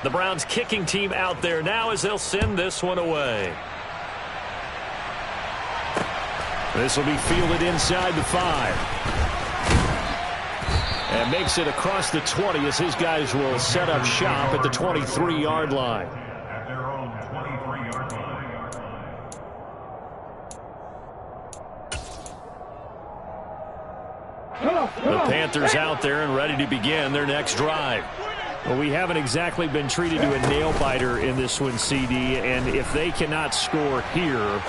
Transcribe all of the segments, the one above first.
The Browns kicking team out there now as they'll send this one away. This will be fielded inside the 5. And makes it across the 20 as his guys will set up shop at the 23-yard line. The Panthers out there and ready to begin their next drive. Well, we haven't exactly been treated to a nail-biter in this one, CD, and if they cannot score here,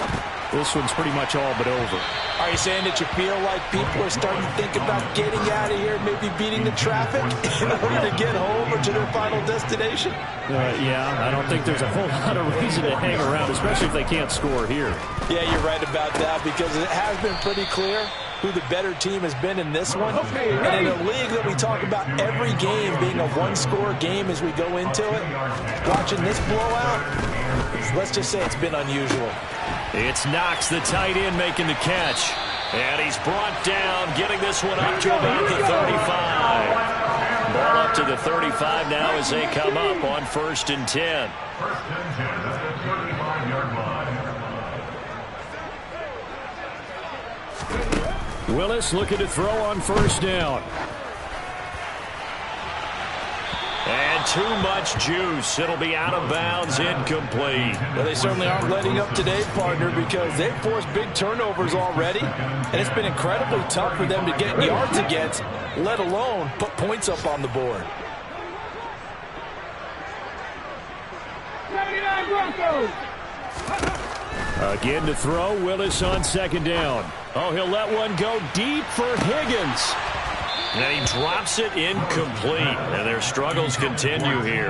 this one's pretty much all but over. Are you saying that you feel like people are starting to think about getting out of here, maybe beating the traffic in order to get home or to their final destination? Yeah, I don't think there's a whole lot of reason to hang around, especially if they can't score here. Yeah, you're right about that because it has been pretty clear who the better team has been in this one. And in a league that we talk about every game being a one-score game as we go into it, watching this blowout, let's just say it's been unusual. It's Knox, the tight end, making the catch. And he's brought down, getting this one up to about the 35. Ball up to the 35 now as they come up on 1st and 10. First and 10 at the 35-yard line. Willis looking to throw on 1st down. And too much juice. It'll be out of bounds, incomplete. Well, they certainly aren't letting up today, partner, because they've forced big turnovers already, and it's been incredibly tough for them to get yards against, let alone put points up on the board. 79 Broncos. Again to throw, Willis on 2nd down. Oh, he'll let one go deep for Higgins. And he drops it incomplete. And their struggles continue here.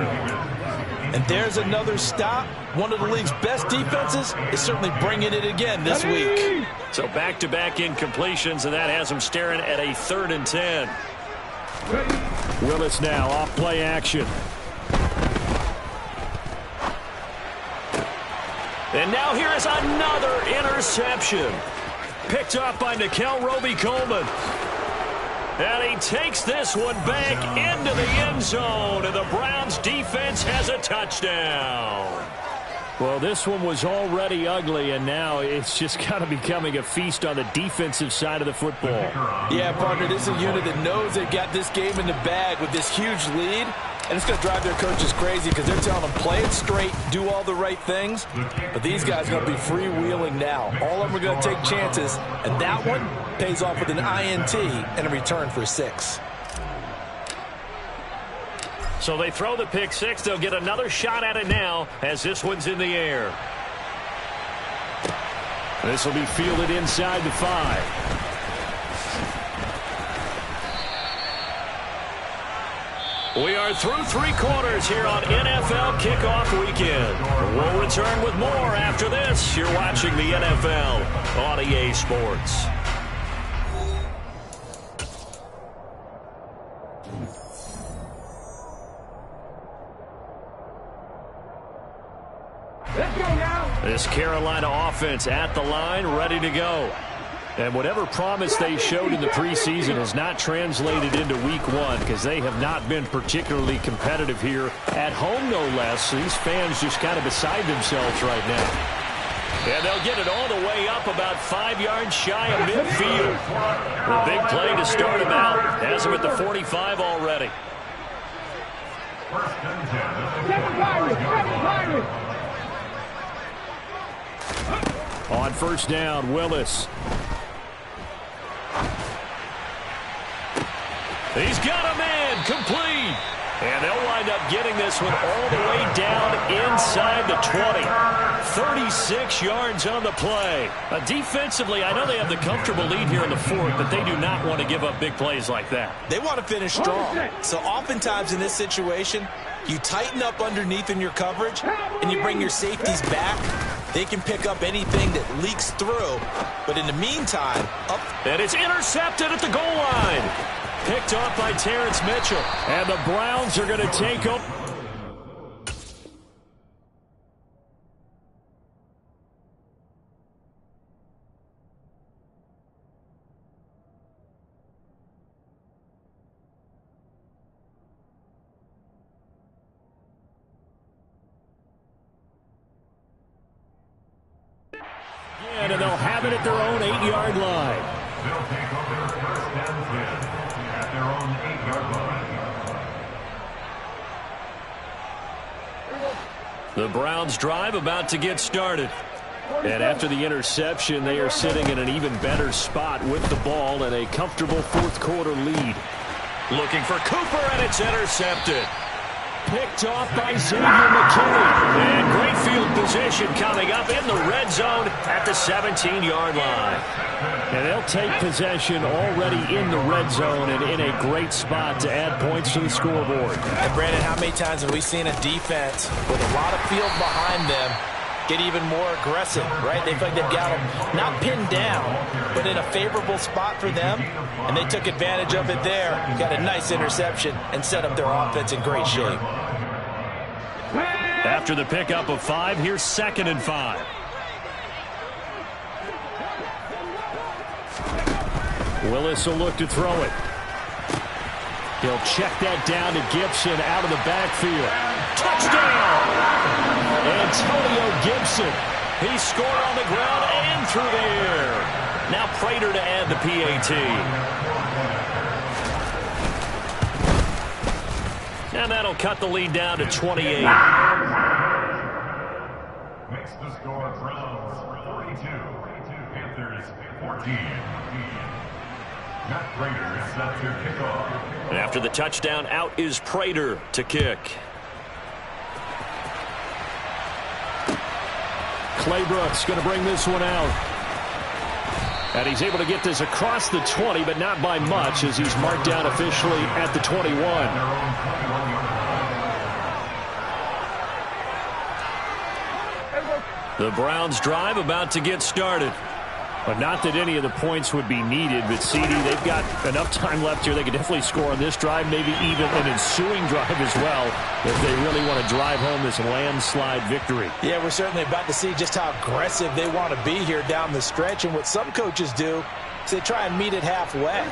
And there's another stop. One of the league's best defenses is certainly bringing it again this week. So back-to-back incompletions, and that has him staring at a 3rd and 10. Willis now off play action. And now here is another interception. Picked up by Nickell Robey-Coleman. And he takes this one back into the end zone. And the Browns defense has a touchdown. Well, this one was already ugly, and now it's just kind of becoming a feast on the defensive side of the football. Yeah, partner, this is a unit that knows they've got this game in the bag with this huge lead. And it's going to drive their coaches crazy because they're telling them, play it straight, do all the right things. But these guys are going to be freewheeling now. All of them are going to take chances. And that one pays off with an INT and a return for 6. So they throw the pick 6. They'll get another shot at it now as this one's in the air. This will be fielded inside the 5. We are through 3 quarters here on NFL Kickoff Weekend. We'll return with more after this. You're watching the NFL on EA Sports. Let's go now. This Carolina offense at the line, ready to go. And whatever promise they showed in the preseason has not translated into week 1 because they have not been particularly competitive here at home, no less. These fans just kind of beside themselves right now. And they'll get it all the way up about 5 yards shy of midfield. A big play to start them out. Has them at the 45 already. First and 10. Seven Pirates. On 1st down, Willis. He's got a man, complete. And they'll wind up getting this one all the way down inside the 20. 36 yards on the play. Defensively, I know they have the comfortable lead here in the 4th, but they do not want to give up big plays like that. They want to finish strong. So oftentimes in this situation, you tighten up underneath in your coverage, and you bring your safeties back. They can pick up anything that leaks through. But in the meantime, up. And it's intercepted at the goal line. Picked off by Terrence Mitchell. And the Browns are going to take up. and they'll have it at their own 8-yard line. They'll take over first and 10 at their own 8-yard line. The Browns drive about to get started. And after the interception, they are sitting in an even better spot with the ball and a comfortable fourth-quarter lead. Looking for Cooper, and it's intercepted. Picked off by Xavier McKinney. And great field position coming up in the red zone at the 17-yard line. And they'll take possession already in the red zone and in a great spot to add points to the scoreboard. And Brandon, how many times have we seen a defense with a lot of field behind them get even more aggressive, right? They feel like they've got them not pinned down, but in a favorable spot for them, and they took advantage of it there. Got a nice interception and set up their offense in great shape. After the pickup of 5, here's 2nd and 5. Willis will look to throw it. He'll check that down to Gibson out of the backfield. Touchdown! Antonio Gibson. He scored on the ground and through the air. Now Prater to add the PAT. And that'll cut the lead down to 28. Makes the score Browns 42, Panthers 14. Matt Prater is set to kick off. And after the touchdown, out is Prater to kick. Claybrooks going to bring this one out. And he's able to get this across the 20, but not by much, as he's marked down officially at the 21. The Browns drive about to get started. But not that any of the points would be needed, but CD, they've got enough time left here. They could definitely score on this drive, maybe even an ensuing drive as well, if they really want to drive home this landslide victory. Yeah, we're certainly about to see just how aggressive they want to be here down the stretch. And what some coaches do is they try and meet it halfway,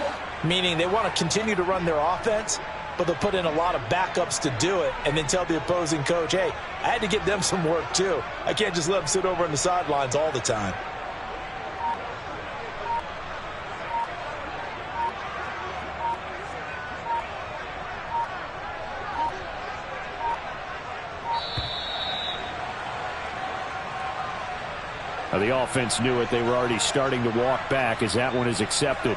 meaning they want to continue to run their offense, but they'll put in a lot of backups to do it and then tell the opposing coach, hey, I had to get them some work too. I can't just let them sit over on the sidelines all the time. The offense knew it. They were already starting to walk back as that one is accepted.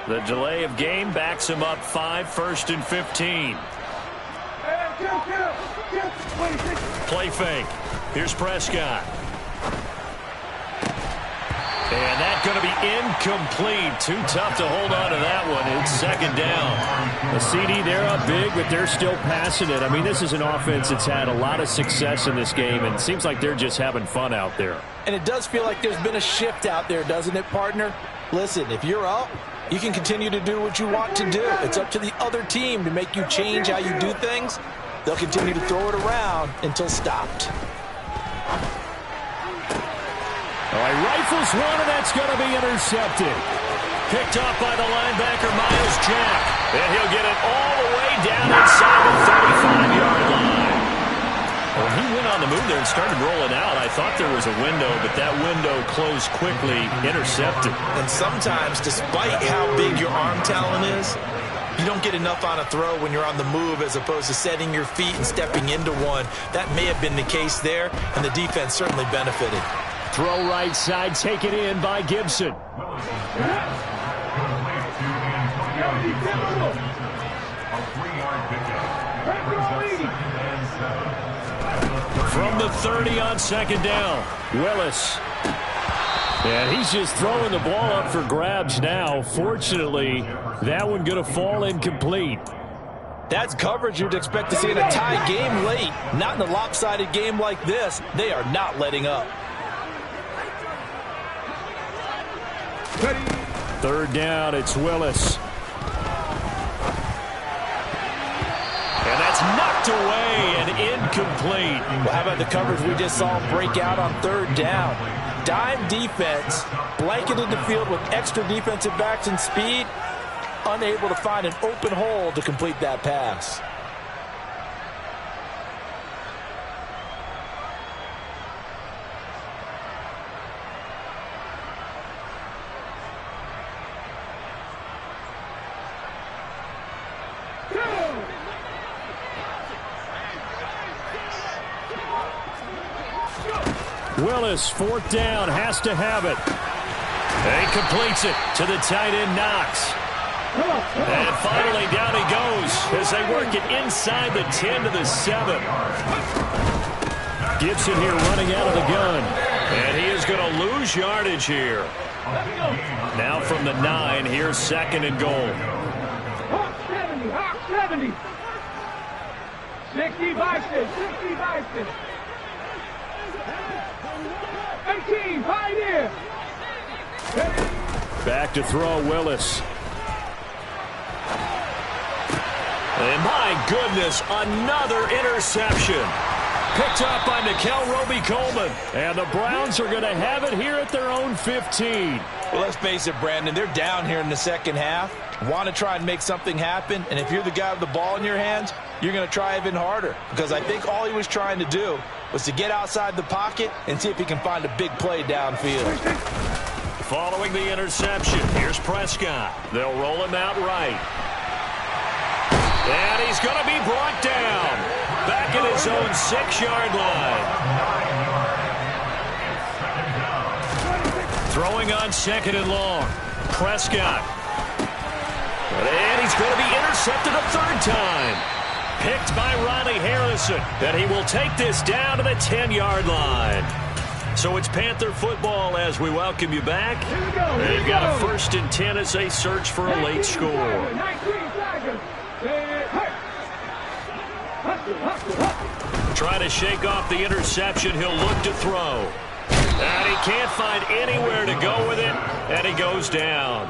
The delay of game backs him up 5, 1st and 15. Play fake. Here's Prescott. And that's going to be incomplete. Too tough to hold on to that one. It's 2nd down. The CD, they're up big, but they're still passing it. I mean, this is an offense that's had a lot of success in this game, and it seems like they're just having fun out there. And it does feel like there's been a shift out there, doesn't it, partner? Listen, if you're up, you can continue to do what you want to do. It's up to the other team to make you change how you do things. They'll continue to throw it around until stopped. All right, rifles one, and that's going to be intercepted. Picked off by the linebacker, Myles Jack. And he'll get it all the way down inside the 35-yard line. Well, he went on the move there and started rolling out. I thought there was a window, but that window closed quickly, intercepted. And sometimes, despite how big your arm talent is, you don't get enough on a throw when you're on the move as opposed to setting your feet and stepping into one. That may have been the case there, and the defense certainly benefited. Throw right side, taken in by Gibson. From the 30 on 2nd down, Willis. And he's just throwing the ball up for grabs now. Fortunately, that one going to fall incomplete. That's coverage you'd expect to see in a tie game late. Not in a lopsided game like this. They are not letting up. Third down, it's Willis. And that's knocked away and incomplete. Well, how about the coverage we just saw break out on third down? Dime defense, blanketed the field with extra defensive backs and speed, unable to find an open hole to complete that pass. Willis, fourth down, has to have it. And he completes it to the tight end, Knox. And finally down he goes as they work it inside the 10 to the 7. Gibson here running out of the gun. And he is going to lose yardage here. Now from the 9, here's second and goal. Hawk 70, Hawk 70. 60 Bison, 60 Bison. 18, Pioneer. Back to throw, Willis. And my goodness, another interception. Picked up by Nikel Roby-Coleman. And the Browns are going to have it here at their own 15. Well, let's face it, Brandon, they're down here in the second half. Want to try and make something happen. And if you're the guy with the ball in your hands, you're going to try even harder. Because I think all he was trying to do was to get outside the pocket and see if he can find a big play downfield. Following the interception, here's Prescott. They'll roll him out right. And he's going to be brought down. Back at his own 6-yard line. Throwing on second and long. Prescott. And he's going to be intercepted a third time. Picked by Riley Harrison. And he will take this down to the 10-yard line. So it's Panther football as we welcome you back. They've got a 1st and 10 as they search for a late score. Trying to shake off the interception. He'll look to throw. And he can't find anywhere to go with it. And he goes down.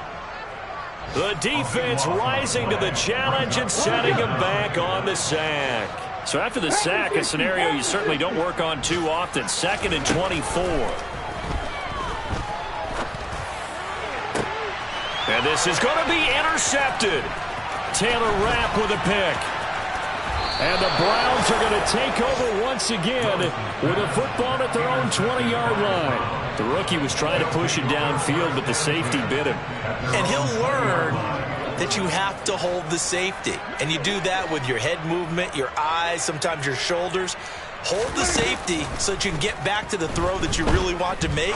The defense rising to the challenge and setting him back on the sack. So after the sack, a scenario you certainly don't work on too often. 2nd and 24. And this is going to be intercepted. Taylor Rapp with a pick. And the Browns are going to take over once again with a football at their own 20-yard line. The rookie was trying to push it downfield, but the safety bit him. And he'll learn that you have to hold the safety. And you do that with your head movement, your eyes, sometimes your shoulders. Hold the safety so that you can get back to the throw that you really want to make.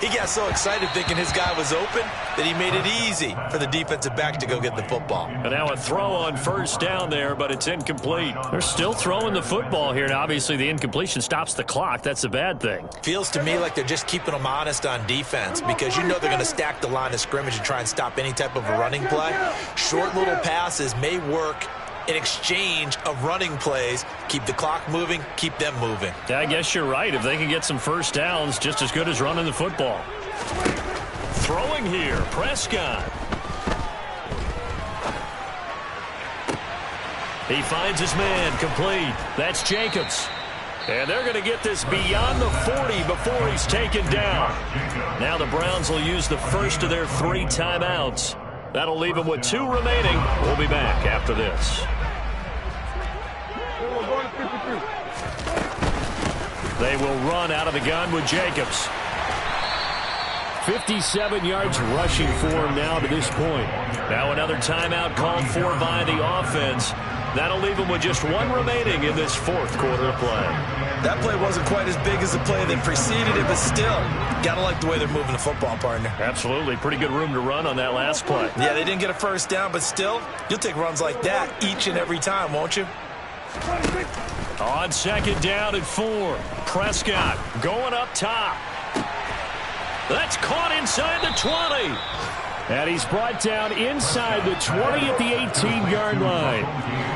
He got so excited thinking his guy was open that he made it easy for the defensive back to go get the football. And now a throw on first down there, but it's incomplete. They're still throwing the football here, and obviously the incompletion stops the clock. That's a bad thing. Feels to me like they're just keeping them honest on defense because you know they're going to stack the line of scrimmage and try and stop any type of a running play. Short little passes may work in exchange of running plays. Keep the clock moving, keep them moving. Yeah, I guess you're right. If they can get some first downs, just as good as running the football. Throwing here, Prescott. He finds his man, complete. That's Jacobs. And they're going to get this beyond the 40 before he's taken down. Now the Browns will use the first of their 3 timeouts. That'll leave them with 2 remaining. We'll be back after this. They will run out of the gun with Jacobs. 57 yards rushing for him now to this point. Now another timeout called for by the offense. That'll leave them with just 1 remaining in this 4th quarter of play. That play wasn't quite as big as the play that preceded it, but still, got to like the way they're moving the football, partner. Absolutely. Pretty good room to run on that last play. Yeah, they didn't get a first down, but still, you'll take runs like that each and every time, won't you? On 2nd down and 4. Prescott going up top. That's caught inside the 20. And he's brought down inside the 20 at the 18-yard line.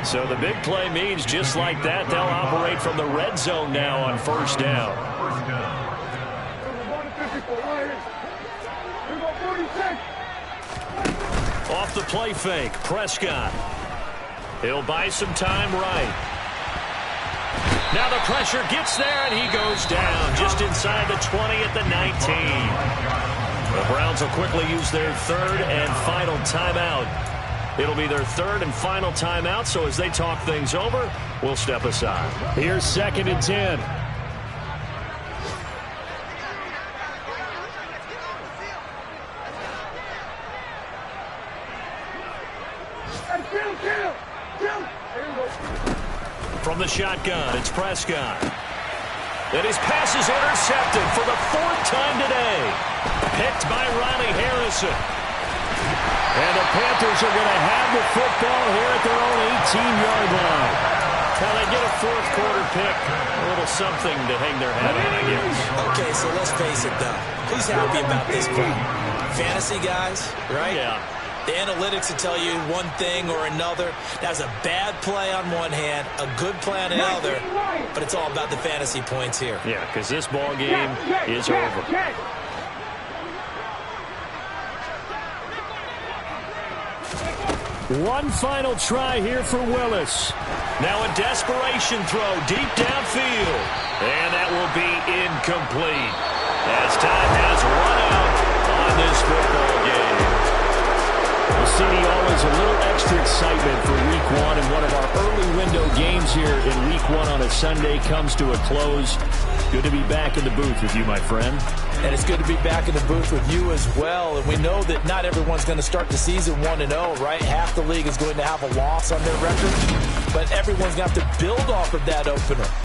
So the big play means just like that, they'll operate from the red zone now on first down. 46. the play fake. Prescott. He'll buy some time right. Now the pressure gets there, and he goes down just inside the 20 at the 19. The Browns will quickly use their third and final timeout. It'll be their third and final timeout, so as they talk things over, we'll step aside. Here's 2nd and 10. From the shotgun, it's Prescott. And his pass is intercepted for the 4th time today. Picked by Riley Harrison. And the Panthers are going to have the football here at their own 18-yard line. Well, they get a 4th quarter pick. A little something to hang their hat on, I guess. Okay, so let's face it, though. Who's happy about this play? Fantasy guys, right? Yeah. The analytics will tell you one thing or another. That's a bad play on one hand, a good play on another, but it's all about the fantasy points here. Yeah, because this ball game is over. One final try here for Willis. Now a desperation throw deep downfield. And that will be incomplete as time has run out on this football game. Well, CD, always a little extra excitement for Week 1, and one of our early window games here in Week 1 on a Sunday comes to a close. Good to be back in the booth with you, my friend. And it's good to be back in the booth with you as well. And we know that not everyone's going to start the season 1-0, right? Half the league is going to have a loss on their record. But everyone's going to have to build off of that opener.